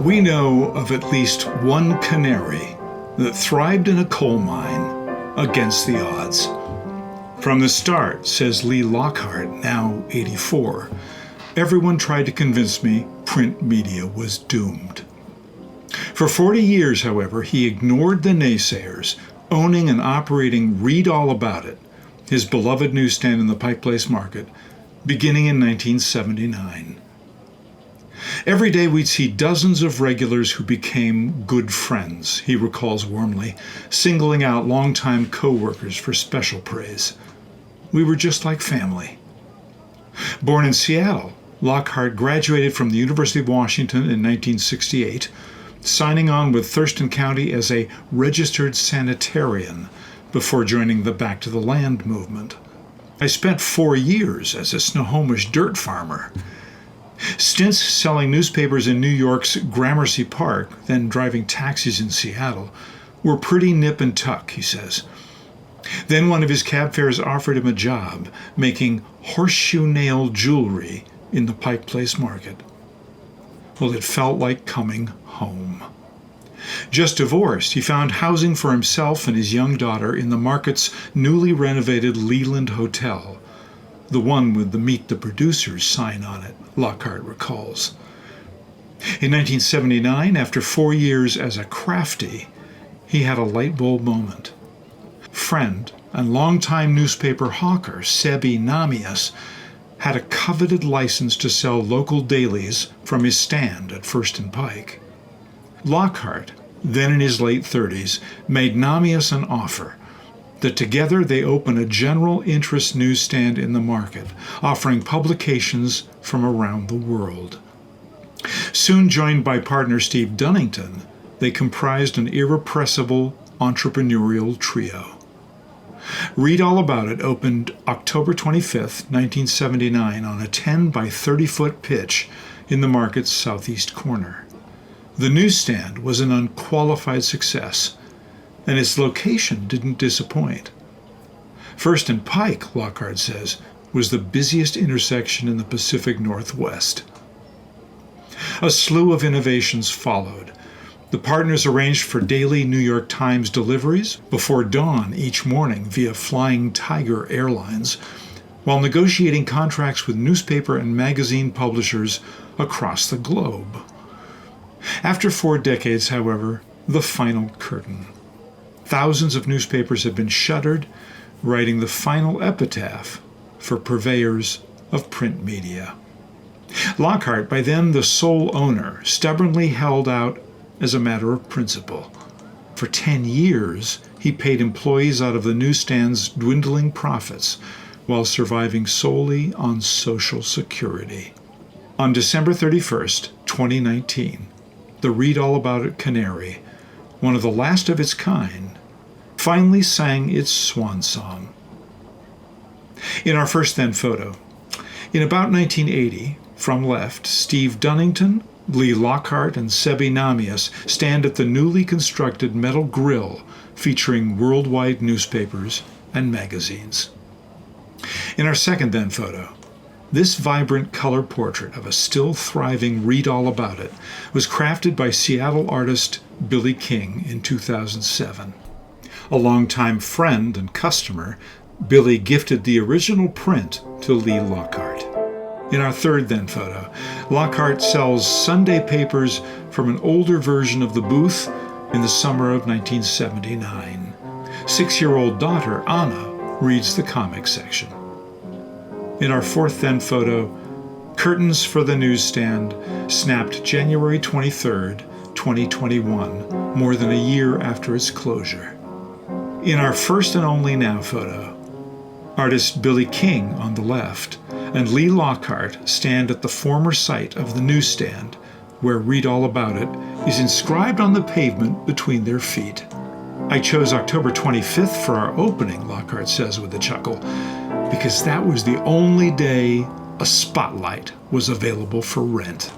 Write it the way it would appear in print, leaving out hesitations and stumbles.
We know of at least one canary that thrived in a coal mine against the odds. From the start, says Lee Lockhart, now 84, everyone tried to convince me print media was doomed. For 40 years, however, he ignored the naysayers, owning and operating Read All About It, his beloved newsstand in the Pike Place Market, beginning in 1979. Every day we'd see dozens of regulars who became good friends, he recalls warmly, singling out longtime co-workers for special praise. We were just like family. Born in Seattle, Lockhart graduated from the University of Washington in 1968, signing on with Thurston County as a registered sanitarian before joining the Back to the Land movement. I spent 4 years as a Snohomish dirt farmer. Stints selling newspapers in New York's Gramercy Park, then driving taxis in Seattle, were pretty nip and tuck, he says. Then one of his cab fares offered him a job making horseshoe nail jewelry in the Pike Place Market. Well, it felt like coming home. Just divorced, he found housing for himself and his young daughter in the market's newly renovated Leland Hotel, the one with the Meet the Producers sign on it, Lockhart recalls. In 1979, after 4 years as a crafty, he had a light bulb moment. Friend and longtime newspaper hawker Sebi Namias had a coveted license to sell local dailies from his stand at First and Pike. Lockhart, then in his late 30s, made Namias an offer that together they open a general interest newsstand in the market, offering publications from around the world. Soon joined by partner Steve Dunnington, they comprised an irrepressible entrepreneurial trio. Read All About It opened October 25, 1979 on a 10 by 30-foot pitch in the market's southeast corner. The newsstand was an unqualified success, and its location didn't disappoint. First and Pike, Lockhart says, was the busiest intersection in the Pacific Northwest. A slew of innovations followed. The partners arranged for daily New York Times deliveries before dawn each morning via Flying Tiger Airlines, while negotiating contracts with newspaper and magazine publishers across the globe. After 4 decades, however, the final curtain. Thousands of newspapers have been shuttered, writing the final epitaph for purveyors of print media. Lockhart, by then the sole owner, stubbornly held out as a matter of principle. For 10 years, he paid employees out of the newsstand's dwindling profits while surviving solely on Social Security. On December 31st, 2019, the Read All About It canary, one of the last of its kind, finally sang its swan song. In our first then photo, in about 1980, from left, Steve Dunnington, Lee Lockhart, and Sebi Namias stand at the newly constructed metal grill featuring worldwide newspapers and magazines. In our second then photo, this vibrant color portrait of a still thriving Read All About It was crafted by Seattle artist Billy King in 2007. A longtime friend and customer, Billy gifted the original print to Lee Lockhart. In our third then photo, Lockhart sells Sunday papers from an older version of the booth in the summer of 1979. 6-year-old daughter, Anna, reads the comic section. In our fourth then photo, curtains for the newsstand snapped January 23, 2021, more than a year after its closure. In our first and only now photo, artist Billy King on the left and Lee Lockhart stand at the former site of the newsstand, where Read All About It is inscribed on the pavement between their feet. I chose October 25th for our opening, Lockhart says with a chuckle, because that was the only day a spotlight was available for rent.